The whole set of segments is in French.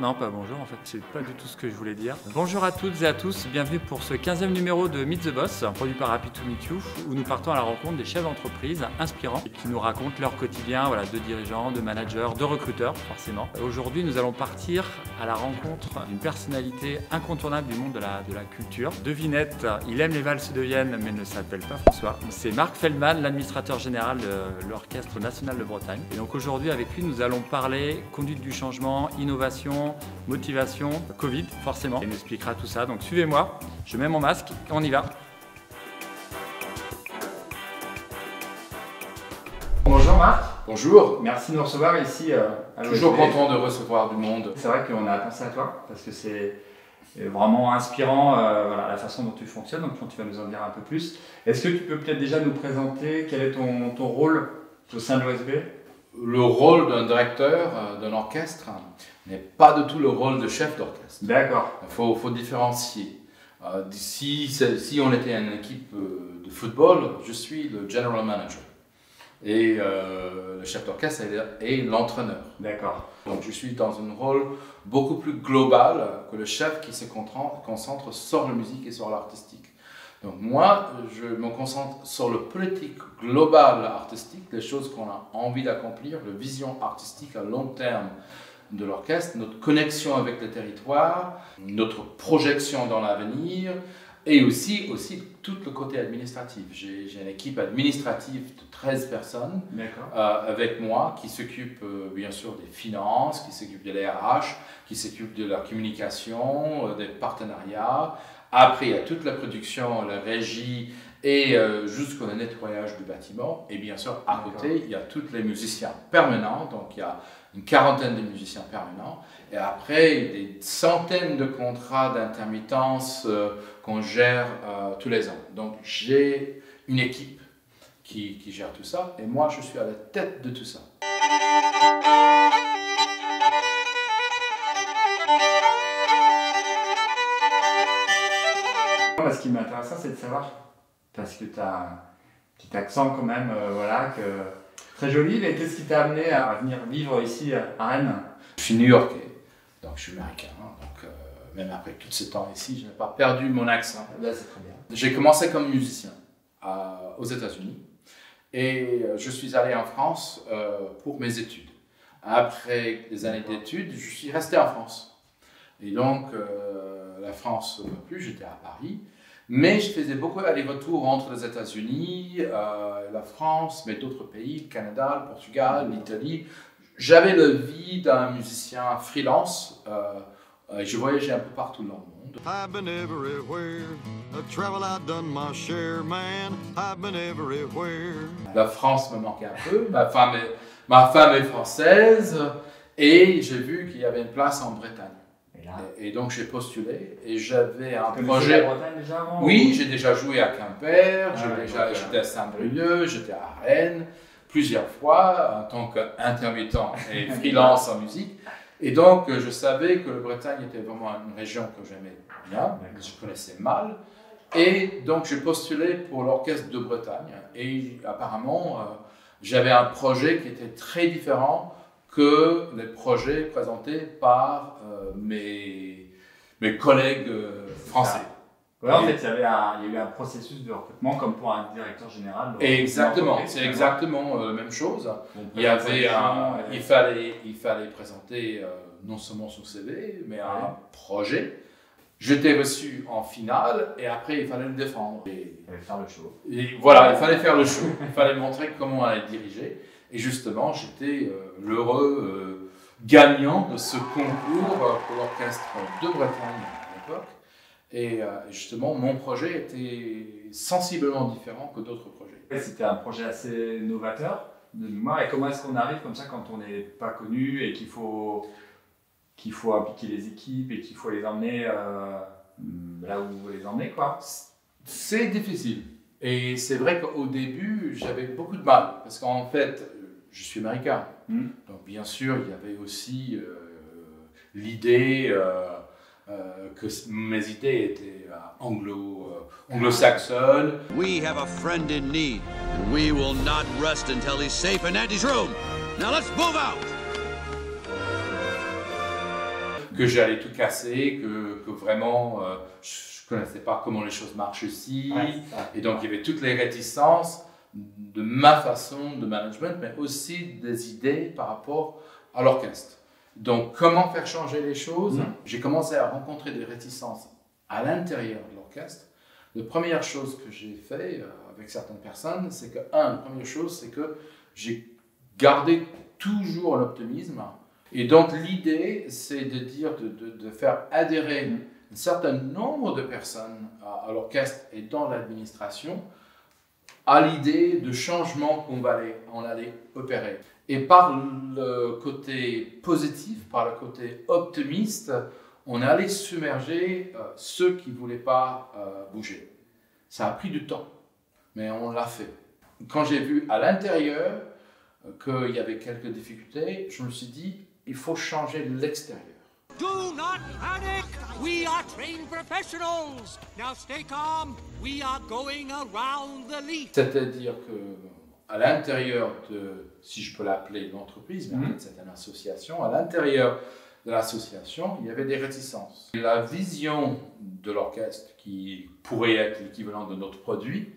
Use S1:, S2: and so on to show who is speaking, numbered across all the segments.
S1: Non, pas bonjour, en fait, c'est pas du tout ce que je voulais dire. Bonjour à toutes et à tous, bienvenue pour ce 15e numéro de Meet the Boss, produit par Happy to Meet You, où nous partons à la rencontre des chefs d'entreprise inspirants qui nous racontent leur quotidien, voilà, de dirigeants, de managers, de recruteurs, forcément. Aujourd'hui, nous allons partir à la rencontre d'une personnalité incontournable du monde de la culture. Devinette, il aime les valses de Vienne, mais ne s'appelle pas François. C'est Marc Feldman, l'administrateur général de l'Orchestre National de Bretagne. Et donc aujourd'hui, avec lui, nous allons parler conduite du changement, innovation, motivation, Covid, forcément. Il nous expliquera tout ça. Donc suivez-moi, je mets mon masque, on y va. Bonjour Marc.
S2: Bonjour.
S1: Merci de nous recevoir ici à l'OSB.
S2: Toujours content de recevoir du monde.
S1: C'est vrai qu'on a pensé à toi parce que c'est vraiment inspirant voilà, la façon dont tu fonctionnes, donc tu vas nous en dire un peu plus. Est-ce que tu peux peut-être déjà nous présenter quel est ton rôle au sein de l'OSB?
S2: Le rôle d'un directeur d'un orchestre n'est pas du tout le rôle de chef d'orchestre.
S1: D'accord.
S2: Il faut différencier. Si on était une équipe de football, je suis le general manager. Et le chef d'orchestre est l'entraîneur.
S1: D'accord.
S2: Donc je suis dans un rôle beaucoup plus global que le chef qui se concentre sur la musique et sur l'artistique. Donc moi, je me concentre sur le politique global artistique, les choses qu'on a envie d'accomplir, la vision artistique à long terme de l'orchestre, notre connexion avec le territoire, notre projection dans l'avenir, et aussi tout le côté administratif. J'ai une équipe administrative de 13 personnes avec moi qui s'occupe bien sûr des finances, qui s'occupe de l'RH, qui s'occupe de la communication, des partenariats. Après, il y a toute la production, la régie et jusqu'au nettoyage du bâtiment. Et bien sûr, à côté, il y a tous les musiciens permanents. Donc, il y a une quarantaine de musiciens permanents. Et après, des centaines de contrats d'intermittence qu'on gère tous les ans. Donc, j'ai une équipe qui gère tout ça. Et moi, je suis à la tête de tout ça.
S1: Ce qui m'intéresse, c'est de savoir, parce que tu as un petit accent quand même, voilà, très joli, mais qu'est-ce qui t'a amené à venir vivre ici à Rennes?
S2: Je suis new-yorkais, donc je suis américain, donc même après tout ce temps ici, je n'ai pas perdu mon accent.
S1: Là, c'est très bien.
S2: J'ai commencé comme musicien aux États-Unis et je suis allé en France pour mes études. Après des années d'études, je suis resté en France. Et donc, la France non plus, j'étais à Paris. Mais je faisais beaucoup aller-retour entre les États-Unis, la France, mais d'autres pays, le Canada, le Portugal, l'Italie. J'avais la vie d'un musicien freelance. Je voyageais un peu partout dans le monde. I've been everywhere. Travel, I've done my share, man. I've been everywhere. La France me manquait un peu. Ma femme est française. Et j'ai vu qu'il y avait une place en Bretagne. Et donc j'ai postulé et j'avais un projet.
S1: La Bretagne déjà avant?
S2: Oui, j'ai déjà joué à Quimper, j'étais à Saint-Brieuc, j'étais à Rennes plusieurs fois en tant qu'intermittent et freelance en musique. Et donc je savais que la Bretagne était vraiment une région que j'aimais bien, que je connaissais mal. Et donc j'ai postulé pour l'Orchestre de Bretagne. Et apparemment, j'avais un projet qui était très différent que les projets présentés par mes collègues français.
S1: Ouais, en fait, il y a eu un processus de recrutement comme pour un directeur général.
S2: Exactement, c'est exactement la même chose. Il fallait présenter non seulement son CV, mais un projet. J'étais reçu en finale et après il fallait le défendre.
S1: Il fallait faire le show.
S2: Et voilà, il fallait faire le show. Il fallait montrer comment on allait diriger. Et justement, j'étais l'heureux gagnant de ce concours pour l'Orchestre de Bretagne à l'époque. Et justement, mon projet était sensiblement différent que d'autres projets.
S1: C'était un projet assez novateur de mémoire. Et comment est-ce qu'on arrive comme ça quand on n'est pas connu et qu'il faut impliquer les équipes et qu'il faut les emmener là où vous les emmenez, quoi?
S2: C'est difficile. Et c'est vrai qu'au début, j'avais beaucoup de mal. Parce qu'en fait, je suis américain. Donc bien sûr, il y avait aussi l'idée que mes idées étaient anglo-saxonnes.
S3: We have a friend in need, and we will not rest until he's safe in Andy's room. Now let's move out.
S2: que j'allais tout casser, que vraiment je ne connaissais pas comment les choses marchent ici. Et donc il y avait toutes les réticences de ma façon de management, mais aussi des idées par rapport à l'orchestre. Donc comment faire changer les choses? J'ai commencé à rencontrer des réticences à l'intérieur de l'orchestre. La première chose que j'ai fait avec certaines personnes, c'est que, la première chose, c'est que j'ai gardé toujours l'optimisme. Et donc l'idée, c'est de dire, de faire adhérer un certain nombre de personnes à l'orchestre et dans l'administration à l'idée de changement qu'on allait opérer. Et par le côté positif, par le côté optimiste, on allait submerger ceux qui ne voulaient pas bouger. Ça a pris du temps, mais on l'a fait. Quand j'ai vu à l'intérieur qu'il y avait quelques difficultés, je me suis dit, il faut changer l'extérieur.
S4: Do not panic! We are trained professionals! Now stay calm, we are going around the leaf.
S2: C'est-à-dire qu'à l'intérieur de, si je peux l'appeler l'entreprise, mais en fait c'est une association, à l'intérieur de l'association, il y avait des réticences. La vision de l'orchestre, qui pourrait être l'équivalent de notre produit,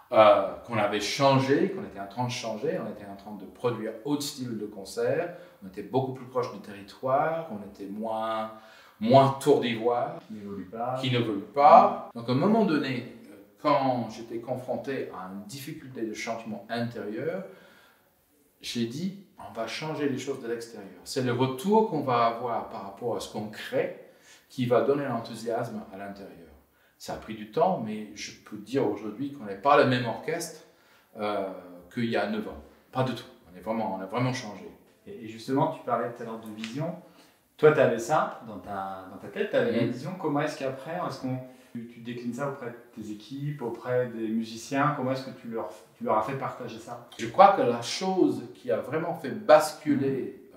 S2: qu'on avait changé, qu'on était en train de changer, on était en train de produire autre style de concert, on était beaucoup plus proche du territoire, on était moins tour d'ivoire, qui n'évolue pas. Donc à un moment donné, quand j'étais confronté à une difficulté de changement intérieur, j'ai dit, on va changer les choses de l'extérieur. C'est le retour qu'on va avoir par rapport à ce qu'on crée qui va donner l'enthousiasme à l'intérieur. Ça a pris du temps, mais je peux dire aujourd'hui qu'on n'est pas le même orchestre qu'il y a 9 ans. Pas du tout. On a vraiment changé.
S1: Et justement, tu parlais tout à l'heure de vision. Toi, tu avais ça dans ta tête, tu avais la vision. Comment est-ce qu'après, tu déclines ça auprès de tes équipes, auprès des musiciens? Comment est-ce que tu leur as fait partager ça?
S2: Je crois que la chose qui a vraiment fait basculer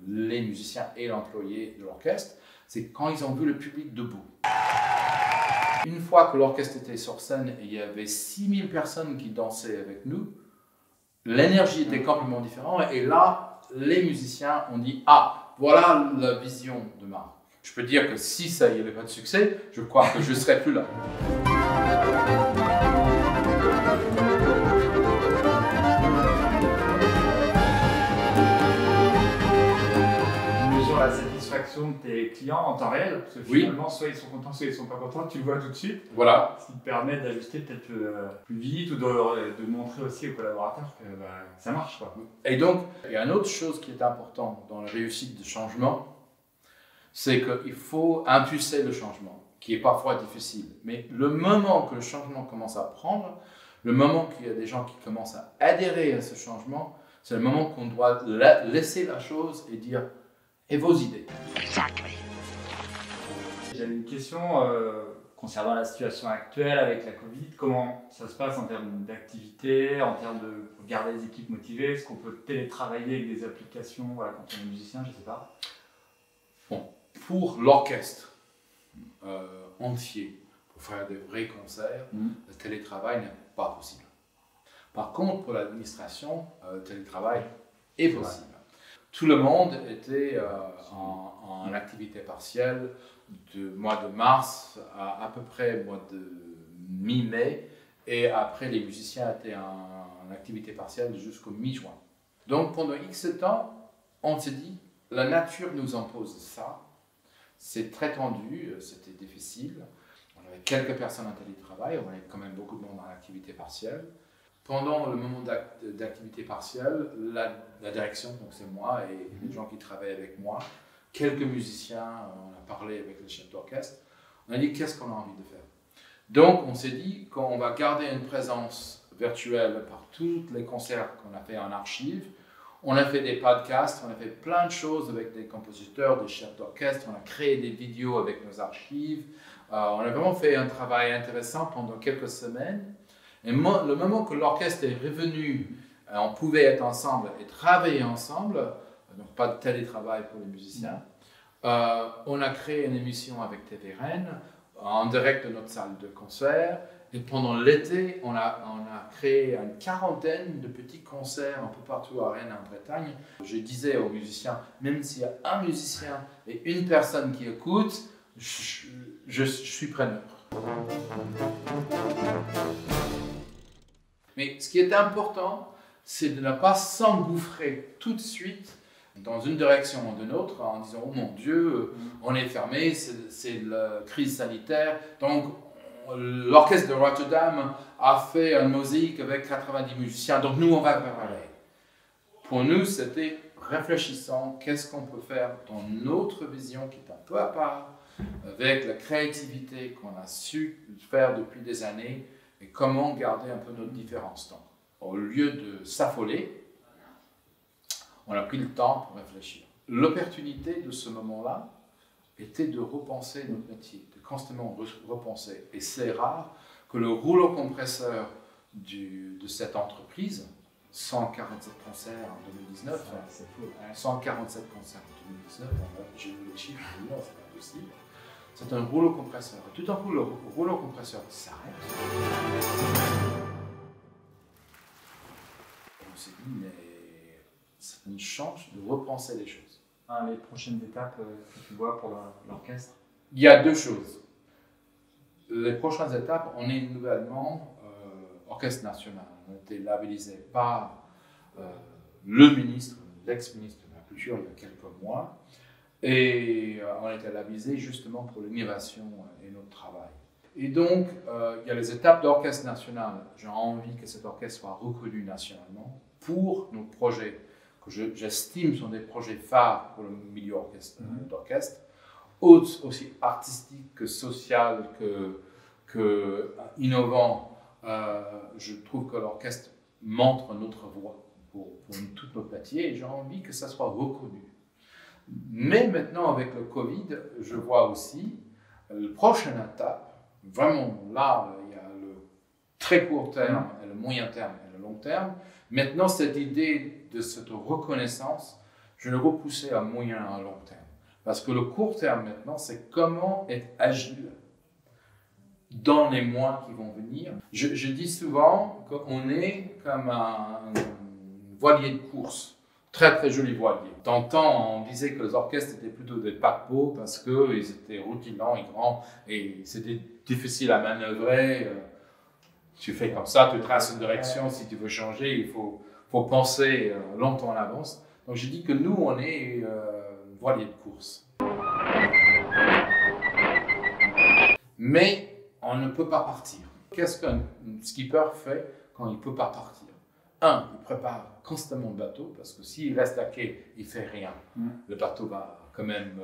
S2: les musiciens et l'employé de l'orchestre, c'est quand ils ont vu le public debout. Une fois que l'orchestre était sur scène et il y avait 6000 personnes qui dansaient avec nous, l'énergie était complètement différente. Et là, les musiciens ont dit « Ah, voilà la vision de Marc ». Je peux dire que si ça n'y avait pas de succès, je crois que je ne serais plus là.
S1: La satisfaction de tes clients en temps réel, parce que finalement, soit ils sont contents, soit ils ne sont pas contents, tu le vois tout de suite.
S2: Voilà.
S1: Ce qui te permet d'ajuster peut-être plus vite ou de montrer aussi aux collaborateurs que ça marche, quoi.
S2: Et donc, il y a une autre chose qui est importante dans la réussite du changement, c'est qu'il faut impulser le changement, qui est parfois difficile. Mais le moment que le changement commence à prendre, le moment qu'il y a des gens qui commencent à adhérer à ce changement, c'est le moment qu'on doit laisser la chose et dire « et vos idées ».
S4: Exactly.
S1: J'avais une question concernant la situation actuelle avec la Covid. Comment ça se passe en termes d'activité, en termes de garder les équipes motivées? Est-ce qu'on peut télétravailler avec des applications quand on est musicien? Je ne sais pas.
S2: Bon, pour l'orchestre entier, pour faire de vrais concerts, le télétravail n'est pas possible. Par contre, pour l'administration, le télétravail est possible. Tout le monde était en activité partielle du mois de mars à peu près mois de mi-mai, et après les musiciens étaient en activité partielle jusqu'au mi-juin. Donc pendant X temps, on s'est dit, la nature nous impose ça, c'est très tendu, c'était difficile, on avait quelques personnes en télétravail, on avait quand même beaucoup de monde en activité partielle. Pendant le moment d'activité partielle, la direction, donc c'est moi et les gens qui travaillent avec moi, quelques musiciens, on a parlé avec le chef d'orchestre, on a dit qu'est-ce qu'on a envie de faire. Donc on s'est dit qu'on va garder une présence virtuelle par tous les concerts qu'on a fait en archive. On a fait des podcasts, on a fait plein de choses avec des compositeurs, des chefs d'orchestre, on a créé des vidéos avec nos archives. On a vraiment fait un travail intéressant pendant quelques semaines. Et le moment que l'orchestre est revenu, on pouvait être ensemble et travailler ensemble, donc pas de télétravail pour les musiciens. On a créé une émission avec TV Rennes en direct de notre salle de concert. Et pendant l'été, on a créé une quarantaine de petits concerts un peu partout à Rennes, en Bretagne. Je disais aux musiciens, même s'il y a un musicien et une personne qui écoute, je suis preneur. Mais ce qui est important, c'est de ne pas s'engouffrer tout de suite dans une direction ou d'une autre en disant « Oh mon Dieu, on est fermé, c'est la crise sanitaire. » Donc, l'orchestre de Rotterdam a fait une mosaïque avec 90 musiciens, donc nous, on va préparer. Pour nous, c'était réfléchissant, qu'est-ce qu'on peut faire dans notre vision qui est un peu à part, avec la créativité qu'on a su faire depuis des années, et comment garder un peu notre différence. Donc, au lieu de s'affoler, on a pris le temps pour réfléchir. L'opportunité de ce moment-là était de repenser notre métier, de constamment repenser. Et c'est rare que le rouleau compresseur de cette entreprise, 147 concerts en 2019,
S1: C'est fou.
S2: 147 concerts en 2019, j'ai vu le chiffre, non, c'est pas possible. C'est un rouleau compresseur. Tout d'un coup, le rouleau compresseur s'arrête. On s'est dit, mais c'est une chance de repenser les choses.
S1: Les prochaines étapes que tu vois pour l'orchestre?
S2: Il y a deux choses. Les prochaines étapes, on est nouvellement orchestre national. On a été labellisé par le ministre, l'ex-ministre de la Culture il y a quelques mois. Et on a été labellisé justement pour l'innovation et notre travail. Et donc, il y a les étapes d'orchestre national. J'ai envie que cet orchestre soit reconnu nationalement pour nos projets que j'estime sont des projets phares pour le milieu d'orchestre, aussi artistique que social que innovant. Je trouve que l'orchestre montre notre voie pour tout notre métier et j'ai envie que ça soit reconnu. Mais maintenant, avec le Covid, je vois aussi la prochaine étape, vraiment là, il y a le très court terme, et le moyen terme et le long terme. Maintenant, cette idée de cette reconnaissance, je l'ai repoussée à moyen et à long terme. Parce que le court terme maintenant, c'est comment être agile dans les mois qui vont venir. Je dis souvent qu'on est comme un voilier de course. Très très joli voilier. Dans le temps, on disait que les orchestres étaient plutôt des paquebots parce qu'ils étaient rutilants et grands et c'était difficile à manœuvrer. Tu fais comme ça, tu traces une direction. Si tu veux changer, il faut penser longtemps en avance. Donc je dis que nous, on est voilier de course. Mais on ne peut pas partir. Qu'est-ce qu'un skipper fait quand il ne peut pas partir? Il prépare constamment le bateau, parce que s'il reste à quai, il ne fait rien. Le bateau va quand même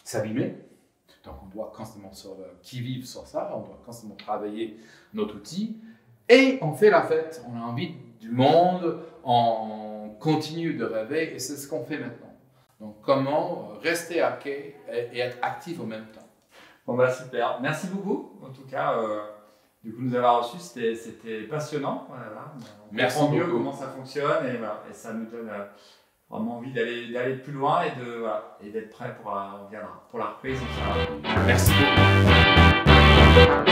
S2: s'abîmer. Donc on doit constamment qui-vive sur ça, on doit constamment travailler notre outil. Et on fait la fête, on a envie du monde, on continue de rêver, et c'est ce qu'on fait maintenant. Donc comment rester à quai et être actif en même temps.
S1: Bon bah super, merci beaucoup en tout cas. Du coup, nous avoir reçus, c'était passionnant. Voilà. On comprend mieux comment ça fonctionne et ça nous donne vraiment envie d'aller plus loin et d'être prêt pour la reprise.
S2: Merci beaucoup.